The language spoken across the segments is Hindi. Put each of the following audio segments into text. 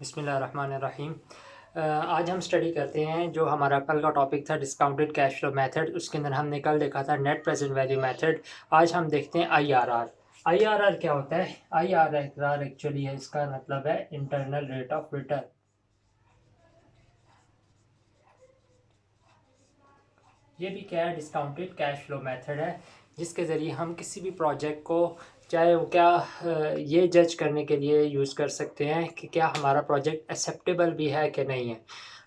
बिस्मिल्लाहिर्रहमानिर्रहीम। आज हम स्टडी करते हैं जो हमारा कल का टॉपिक था डिस्काउंटेड कैश फ्लो मेथड। उसके अंदर हमने कल देखा था नेट प्रेजेंट वैल्यू मेथड। आज हम देखते हैं आईआरआर। आईआरआर क्या होता है? आईआरआर एक्चुअली है, इसका मतलब है इंटरनल रेट ऑफ रिटर्न। ये भी क्या है? डिस्काउंटेड कैश फ्लो मेथड है, जिसके ज़रिए हम किसी भी प्रोजेक्ट को चाहे वो क्या ये जज करने के लिए यूज़ कर सकते हैं कि क्या हमारा प्रोजेक्ट एक्सेप्टेबल भी है कि नहीं है।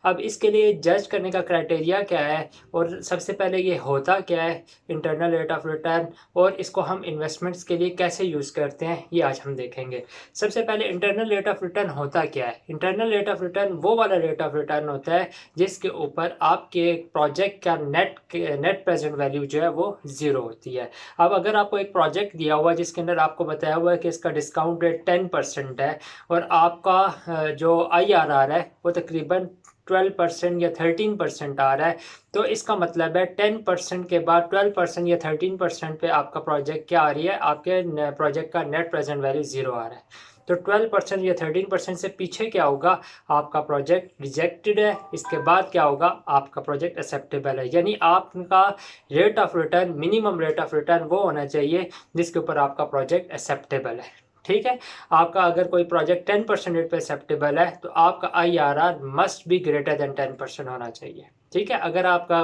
अब इसके लिए जज करने का क्राइटेरिया क्या है, और सबसे पहले ये होता क्या है इंटरनल रेट ऑफ रिटर्न, और इसको हम इन्वेस्टमेंट्स के लिए कैसे यूज़ करते हैं, ये आज हम देखेंगे। सबसे पहले इंटरनल रेट ऑफ रिटर्न होता क्या है? इंटरनल रेट ऑफ रिटर्न वो वाला रेट ऑफ रिटर्न होता है जिसके ऊपर आपके प्रोजेक्ट का नेट प्रेजेंट वैल्यू जो है वो ज़ीरो होती है। अब अगर आपको एक प्रोजेक्ट दिया हुआ है जिसके अंदर आपको बताया हुआ है कि इसका डिस्काउंट रेट 10% है, और आपका जो आईआरआर है वो तकरीबन 12% या 13% आ रहा है, तो इसका मतलब है 10% के बाद 12% या 13% पे आपका प्रोजेक्ट क्या आ रही है, आपके प्रोजेक्ट का नेट प्रेजेंट वैल्यू ज़ीरो आ रहा है। तो 12% या 13% से पीछे क्या होगा? आपका प्रोजेक्ट रिजेक्टेड है। इसके बाद क्या होगा? आपका प्रोजेक्ट एक्सेप्टेबल है। यानी आपका rate of return, minimum rate of return वो होना चाहिए जिसके ऊपर आपका प्रोजेक्ट एक्सेप्टेबल है। ठीक है, आपका अगर कोई प्रोजेक्ट 10% रेट पे एक्सेप्टेबल है तो आपका IRR must be greater than 10% होना चाहिए। ठीक है, अगर आपका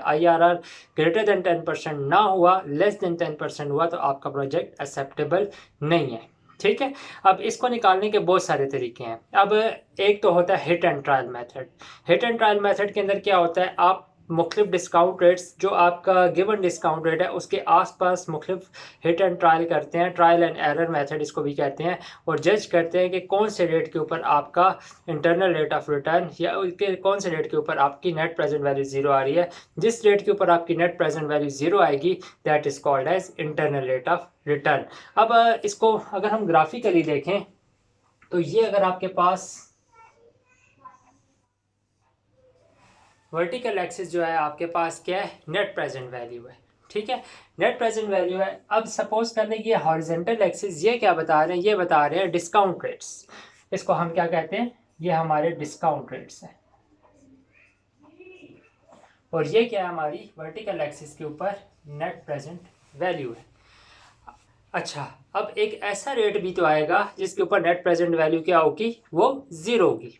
आईआरआर ग्रेटर देन 10% ना हुआ, लेस देन 10% हुआ, तो आपका प्रोजेक्ट एक्सेप्टेबल नहीं है। ठीक है, अब इसको निकालने के बहुत सारे तरीके हैं। अब एक तो होता है hit and trial method. Hit and trial method के अंदर क्या होता है, आप मुख्तलिफ डिस्काउंट रेट्स, जो आपका गिवन डिस्काउंट रेट है उसके आसपास मुख्तलिफ हिट एंड ट्रायल करते हैं। ट्रायल एंड एरर मेथड इसको भी कहते हैं, और जज करते हैं कि कौन से रेट के ऊपर आपका इंटरनल रेट ऑफ रिटर्न या कौन से रेट के ऊपर आपकी नेट प्रेजेंट वैल्यू ज़ीरो आ रही है। जिस रेट के ऊपर आपकी नेट प्रेजेंट वैल्यू ज़ीरो आएगी, that is called as internal rate of return. अब इसको अगर हम ग्राफिकली देखें तो ये अगर आपके पास वर्टिकल एक्सिस जो है आपके पास क्या है? नेट प्रेजेंट वैल्यू है। ठीक है, नेट प्रेजेंट वैल्यू है। अब सपोज कर लें ये हॉरिजेंटल एक्सिस ये क्या बता रहे हैं? ये बता रहे हैं डिस्काउंट रेट्स। इसको हम क्या कहते हैं? ये हमारे डिस्काउंट रेट्स हैं। और ये क्या है? हमारी वर्टिकल एक्सिस के ऊपर नेट प्रेजेंट वैल्यू है। अच्छा, अब एक ऐसा रेट भी तो आएगा जिसके ऊपर नेट प्रेजेंट वैल्यू क्या होगी? वो ज़ीरो होगी।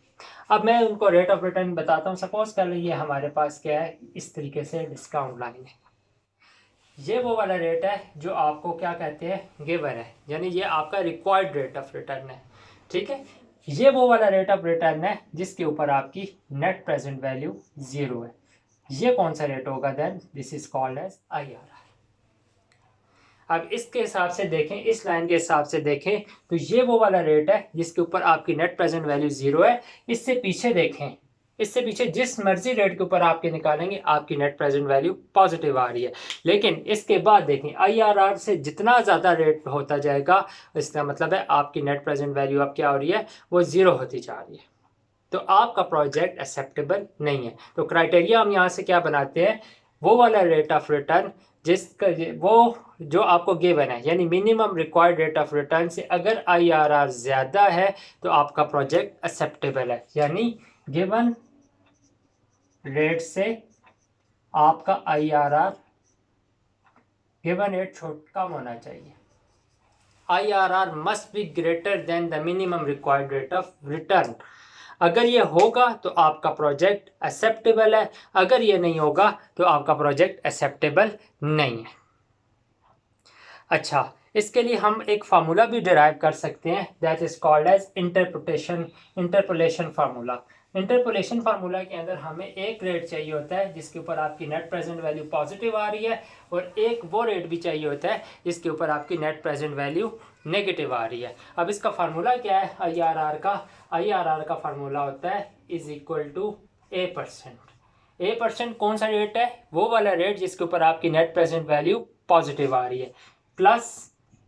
अब मैं उनको रेट ऑफ रिटर्न बताता हूँ। सपोज कर लीजिए हमारे पास क्या है, इस तरीके से डिस्काउंट लाइन है। ये वो वाला रेट है जो आपको क्या कहते हैं? गिवन है, यानी ये आपका रिक्वायर्ड रेट ऑफ रिटर्न है। ठीक है, ये वो वाला रेट ऑफ रिटर्न है जिसके ऊपर आपकी नेट प्रेजेंट वैल्यू ज़ीरो है। ये कौन सा रेट होगा? Then this is called as IRR. अब इसके हिसाब से देखें, इस लाइन के हिसाब से देखें तो ये वो वाला रेट है जिसके ऊपर आपकी नेट प्रेजेंट वैल्यू ज़ीरो है। इससे पीछे देखें, इससे पीछे जिस मर्जी रेट के ऊपर आपके निकालेंगे आपकी नेट प्रेजेंट वैल्यू पॉजिटिव आ रही है। लेकिन इसके बाद देखें, आईआरआर से जितना ज़्यादा रेट होता जाएगा, इसका मतलब है आपकी नेट प्रेजेंट वैल्यू अब क्या हो रही है? वो ज़ीरो होती जा रही है। तो आपका प्रोजेक्ट एक्सेप्टेबल नहीं है। तो क्राइटेरिया हम यहाँ से क्या बनाते हैं? वो वाला रेट ऑफ रिटर्न जिसका वो जो आपको गिवन है, यानी minimum required rate of return से अगर आईआरआर ज़्यादा है तो आपका प्रोजेक्ट एक्सेप्टेबल है। यानी गिवन रेट से आपका आईआरआर गिवन रेट कम होना चाहिए। IRR must be greater than the minimum required rate of return. अगर ये होगा तो आपका प्रोजेक्ट एक्सेप्टेबल है, अगर ये नहीं होगा तो आपका प्रोजेक्ट एक्सेप्टेबल नहीं है। अच्छा, इसके लिए हम एक फार्मूला भी डिराइव कर सकते हैं, that is called as interpolation formula. Interpolation formula के अंदर हमें एक रेट चाहिए होता है जिसके ऊपर आपकी नेट प्रेजेंट वैल्यू पॉजिटिव आ रही है, और एक वो रेट भी चाहिए होता है जिसके ऊपर आपकी नेट प्रेजेंट वैल्यू नेगेटिव आ रही है। अब इसका फार्मूला क्या है आईआरआर का? आईआरआर का फार्मूला होता है is equal to A%। A% कौन सा रेट है? वो वाला रेट जिसके ऊपर आपकी नेट प्रेजेंट वैल्यू पॉजिटिव आ रही है, plus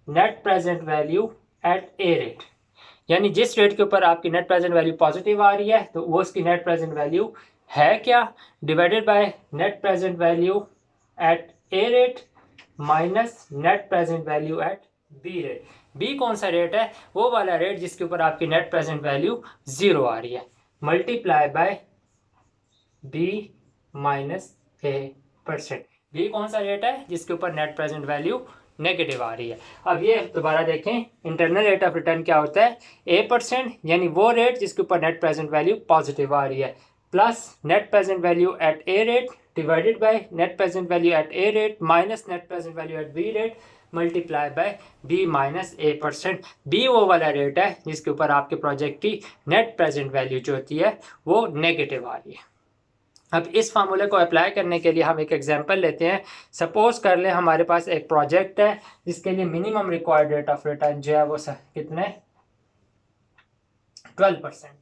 net present value at A rate. यानी जिस रेट के ऊपर आपकी नेट प्रेजेंट वैल्यू पॉजिटिव आ रही है तो वो उसकी नेट प्रेजेंट वैल्यू है क्या? Divided by net present value at A rate minus net present value at B rate. B कौन सा रेट है? वो वाला रेट जिसके ऊपर आपकी नेट प्रेजेंट वैल्यू 0 आ रही है, multiply by B minus A%। B कौन सा रेट है? जिसके ऊपर नेट प्रेजेंट वैल्यू नेगेटिव आ रही है। अब ये दोबारा देखें, इंटरनल रेट ऑफ रिटर्न क्या होता है? A%, यानी वो रेट जिसके ऊपर नेट प्रेजेंट वैल्यू पॉजिटिव आ रही है, plus net present value at A rate divided by net present value at A rate minus net present value at B rate multiply by B minus A%। B वो वाला रेट है जिसके ऊपर आपके प्रोजेक्ट की नेट प्रेजेंट वैल्यू जो होती है वो नेगेटिव आ रही है। अब इस फार्मूले को अप्लाई करने के लिए हम एक एग्जांपल लेते हैं। सपोज कर लें हमारे पास एक प्रोजेक्ट है जिसके लिए minimum required rate of return जो है वो कितने 12% है।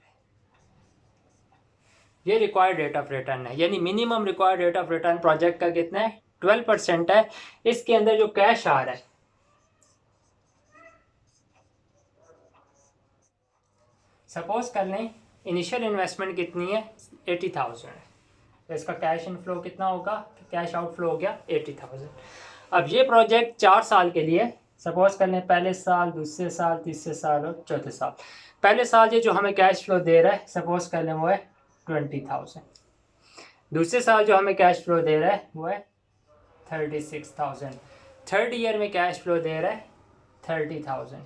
ये रिक्वायर्ड रेट ऑफ रिटर्न है, यानी minimum required rate of return project का कितना है? 12% है। इसके अंदर जो कैश आ रहा है, सपोज कर लें इनिशियल इन्वेस्टमेंट कितनी है? 80,000 है। तो इसका कैश इनफ्लो कितना होगा? कैश आउटफ्लो हो गया 80,000। अब ये प्रोजेक्ट 4 साल के लिए, सपोज कर लें पहले साल, दूसरे साल, तीसरे साल और चौथे साल। पहले साल ये जो हमें कैश फ्लो दे रहा है, सपोज कर लें वो है 20,000। दूसरे साल जो हमें कैश फ्लो दे रहा है वो है 36,000। थर्ड ईयर में कैश फ्लो दे रहा है 30,000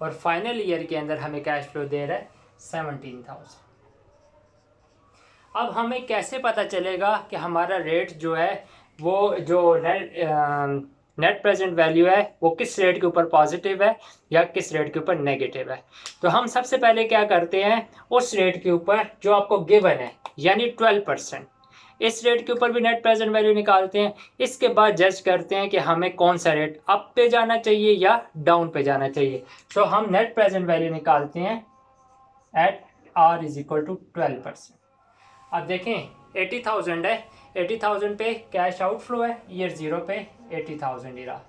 और फाइनल ईयर के अंदर हमें कैश फ्लो दे रहा है 17,000। अब हमें कैसे पता चलेगा कि हमारा रेट जो है वो जो नेट प्रेजेंट वैल्यू है वो किस रेट के ऊपर पॉजिटिव है या किस रेट के ऊपर नेगेटिव है? तो हम सबसे पहले क्या करते हैं, उस रेट के ऊपर जो आपको गिवन है यानी 12%, इस रेट के ऊपर भी नेट प्रेजेंट वैल्यू निकालते हैं। इसके बाद जज करते हैं कि हमें कौन सा रेट अप पे जाना चाहिए या डाउन पे जाना चाहिए। तो हम नेट प्रेजेंट वैल्यू निकालते हैं at R is equal to 12%। अब देखें 80,000 है, 80,000 पे कैश आउटफ्लो है, ईयर 0 पे 80,000 ही रहा।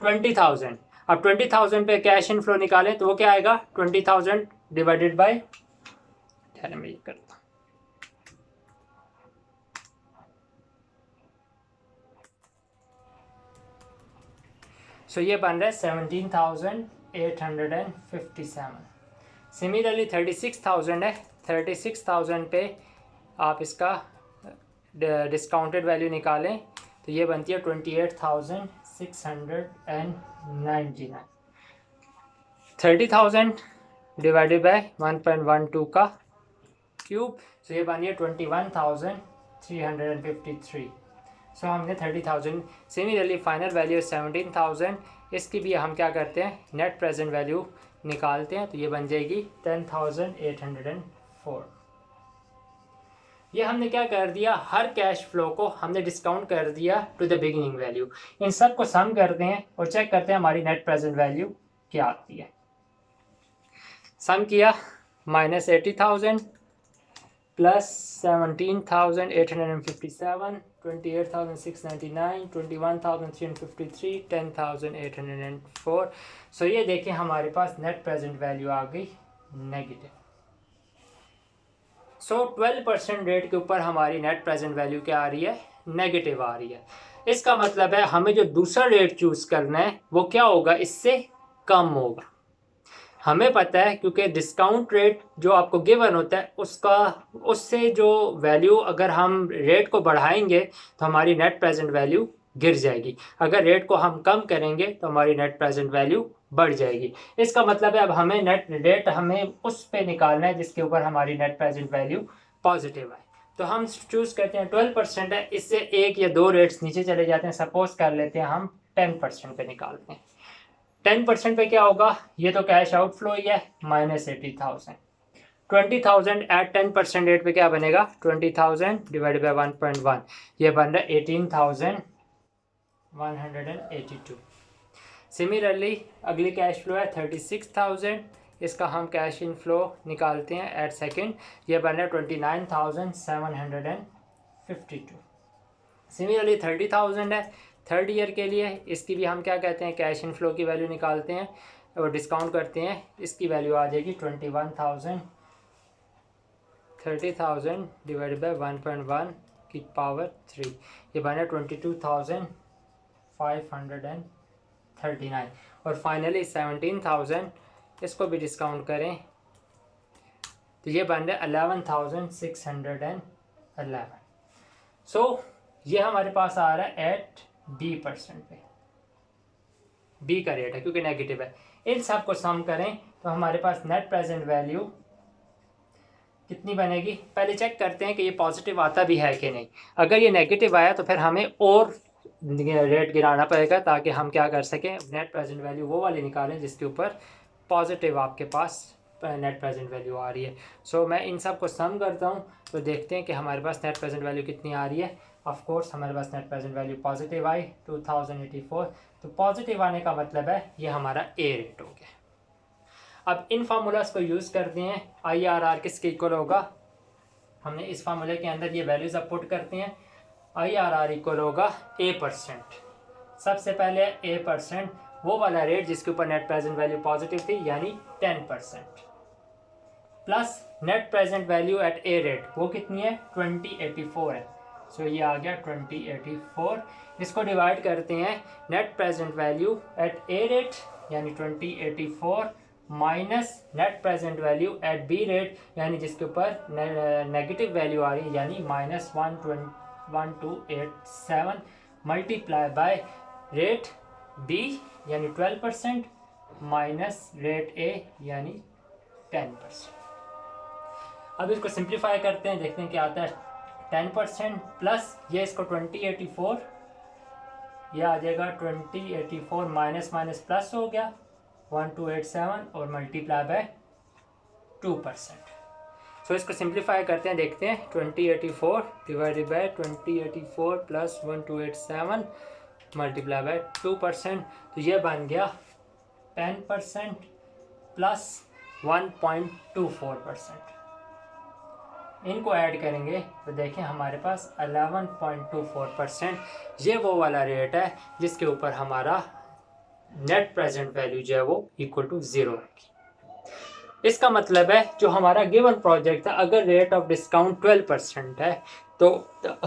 20,000, अब 20,000 पे कैश इनफ्लो निकालें तो वो क्या आएगा? 20,000 डिवाइडेड बाय, ठहरे मैं ये करता हूँ, सो ये बन रहा है 17,857। सिमिलरली 36,000 है, 36,000 पे आप इसका डिस्काउंटेड वैल्यू निकालें तो ये बनती है 28,699। 30,000 डिवाइडेड बाय 1.12 का क्यूब, सो ये बनी है 21,353। सो हमने 30,000, सिमिलरली फाइनल वैल्यू 17,000, इसकी भी हम क्या करते हैं नेट प्रेजेंट वैल्यू निकालते हैं तो ये बन जाएगी 10,804। ये हमने क्या कर दिया, हर कैश फ्लो को हमने डिस्काउंट कर दिया टू द बिगिनिंग वैल्यू। इन सब को सम करते हैं और चेक करते हैं हमारी नेट प्रेजेंट वैल्यू क्या आती है। सम किया, माइनस 80,000 प्लस 17,857, 28,699, 21,353, 10,804। सो ये देखें हमारे पास नेट प्रेजेंट वैल्यू आ गई नेगेटिव। सो 12% रेट के ऊपर हमारी नेट प्रेजेंट वैल्यू क्या आ रही है? नेगेटिव आ रही है। इसका मतलब है हमें जो दूसरा रेट चूज करना है वो क्या होगा? इससे कम होगा। हमें पता है क्योंकि डिस्काउंट रेट जो आपको गिवन होता है उससे जो वैल्यू, अगर हम रेट को बढ़ाएंगे तो हमारी नेट प्रेजेंट वैल्यू गिर जाएगी, अगर रेट को हम कम करेंगे तो हमारी नेट प्रेजेंट वैल्यू बढ़ जाएगी। इसका मतलब है अब हमें नेट रेट हमें उस पे निकालना है जिसके ऊपर हमारी नेट प्रेजेंट वैल्यू पॉजिटिव है। तो हम चूज करते हैं 12% है, इससे एक या दो रेट्स नीचे चले जाते हैं। सपोज कर लेते हैं हम 10% पे निकालते हैं। 10% पे क्या होगा? ये तो कैश आउटफ्लो ही है, माइनस 80,000। 20,000 एट 10% रेट पे क्या बनेगा? 20,000 डिवाइडेड बाई 1.1, ये बन रहा है 18,182। सिमिलरली अगली कैश फ्लो है 36,000, इसका हम कैश इन फ्लो निकालते हैं एट सेकेंड, ये बन रहा है 29,752। सिमिलरली 30,000 है थर्ड ईयर के लिए, इसकी भी हम क्या कहते हैं कैश इन फ्लो की वैल्यू निकालते हैं और डिस्काउंट करते हैं, इसकी वैल्यू आ जाएगी 21,000। 30,000 डिवाइडेड बाई 1.1 की पावर 3, ये बना 22,530। 39 और फाइनली 17,000 इसको भी डिस्काउंट करें तो ये बन रहा है 11,611। सो ये हमारे पास आ रहा है एट B% पे, बी का रेट है क्योंकि नेगेटिव है। इन सब को सम करें तो हमारे पास नेट प्रेजेंट वैल्यू कितनी बनेगी, पहले चेक करते हैं कि ये पॉजिटिव आता भी है कि नहीं। अगर ये नेगेटिव आया तो फिर हमें और रेट गिराना पड़ेगा ताकि हम क्या कर सकें, नेट प्रेजेंट वैल्यू वो वाली निकालें जिसके ऊपर पॉजिटिव आपके पास नेट प्रेजेंट वैल्यू आ रही है। सो मैं इन सब को सम करता हूँ तो देखते हैं कि हमारे पास नेट प्रेजेंट वैल्यू कितनी आ रही है। ऑफ कोर्स हमारे पास नेट प्रेजेंट वैल्यू पॉजिटिव आई 2084, तो पॉजिटिव आने का मतलब है ये हमारा ए रेट हो गया। अब इन फार्मूलाज को यूज़ करते हैं। IRR किसके इक्वल होगा, हमने इस फार्मूले के अंदर ये वैल्यूज अब पुट करते हैं। IRR इक्वल होगा A%। सबसे पहले A% वो वाला रेट जिसके ऊपर नेट प्रेजेंट वैल्यू पॉजिटिव थी यानी 10%, plus net present value at A rate वो कितनी है 2084 है। सो ये आ गया 2084। इसको डिवाइड करते हैं net present value at A rate यानी 2084 minus net present value at B rate यानी जिसके ऊपर नेगेटिव वैल्यू आ रही है यानी -1287 मल्टीप्लाई बाय रेट बी यानी 12% माइनस रेट ए यानी 10%। अब इसको सिंप्लीफाई करते हैं, देखते हैं क्या आता है। 10% प्लस ये इसको 2084, ये आ जाएगा 2084 माइनस माइनस प्लस हो गया 1287 और मल्टीप्लाई बाय 2%। सो इसको सिंप्लीफाई करते हैं, देखते हैं 2084 divided by 2084 plus 1287 multiply by 2%, तो ये बन गया 10% प्लस 1.24%। इनको ऐड करेंगे तो देखें हमारे पास 11.24%। ये वो वाला रेट है जिसके ऊपर हमारा नेट प्रेजेंट वैल्यू जो है वो इक्वल टू 0 होगी। इसका मतलब है जो हमारा गिवन प्रोजेक्ट था, अगर रेट ऑफ डिस्काउंट 12% है तो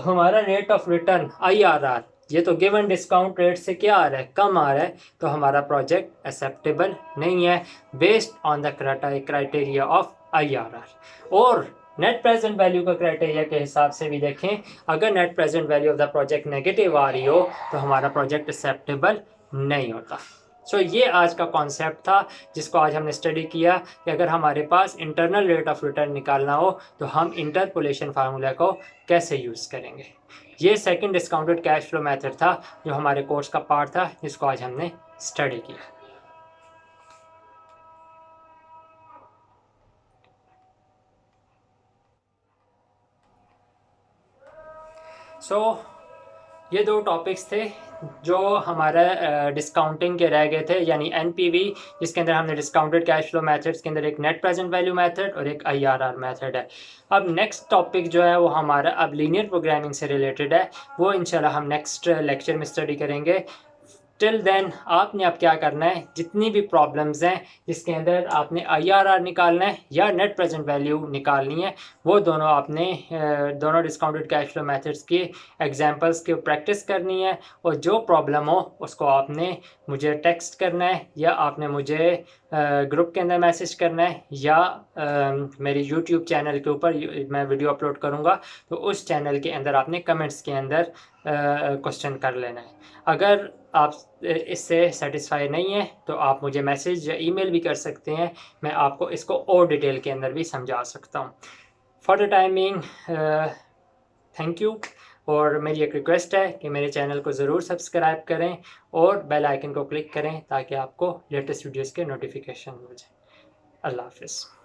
हमारा रेट ऑफ रिटर्न IRR ये तो गिवन डिस्काउंट रेट से क्या आ रहा है, कम आ रहा है, तो हमारा प्रोजेक्ट एक्सेप्टेबल नहीं है based on the criteria of IRR। और नेट प्रेजेंट वैल्यू का क्राइटेरिया के हिसाब से भी देखें, अगर net present value of the project negative आ रही हो तो हमारा प्रोजेक्ट एक्सेप्टेबल नहीं होता। सो ये आज का कॉन्सेप्ट था जिसको आज हमने स्टडी किया कि अगर हमारे पास इंटरनल रेट ऑफ रिटर्न निकालना हो तो हम इंटरपोलेशन फार्मूला को कैसे यूज़ करेंगे। ये second discounted cash flow method था जो हमारे कोर्स का पार्ट था जिसको आज हमने स्टडी किया। ये दो टॉपिक्स थे जो हमारा डिस्काउंटिंग के रह गए थे, यानी NPV जिसके अंदर हमने डिस्काउंटेड कैश फ्लो मेथड्स के अंदर एक नेट प्रेजेंट वैल्यू मेथड और एक IRR मेथड है। अब नेक्स्ट टॉपिक जो है वो हमारा अब लीनियर प्रोग्रामिंग से रिलेटेड है, वो इंशाल्लाह हम नेक्स्ट लेक्चर में स्टडी करेंगे। टिल देन आपने अब क्या करना है, जितनी भी प्रॉब्लम्स हैं जिसके अंदर आपने IRR निकालना है या नेट प्रेजेंट वैल्यू निकालनी है, वो दोनों आपने दोनों डिस्काउंटेड कैश फ्लो मेथड्स की एग्जांपल्स की प्रैक्टिस करनी है। और जो प्रॉब्लम हो उसको आपने मुझे टेक्स्ट करना है या आपने मुझे ग्रुप के अंदर मैसेज करना है या मेरी YouTube चैनल के ऊपर मैं वीडियो अपलोड करूँगा तो उस चैनल के अंदर आपने कमेंट्स के अंदर क्वेश्चन कर लेना है। अगर आप इससे सेटिस्फाई नहीं है तो आप मुझे मैसेज या ईमेल भी कर सकते हैं, मैं आपको इसको और डिटेल के अंदर भी समझा सकता हूँ। For the timing thank you. और मेरी एक रिक्वेस्ट है कि मेरे चैनल को ज़रूर सब्सक्राइब करें और बेल आइकन को क्लिक करें ताकि आपको लेटेस्ट वीडियोज़ के नोटिफिकेशन मिल जाए। अल्लाह हाफ़िज़।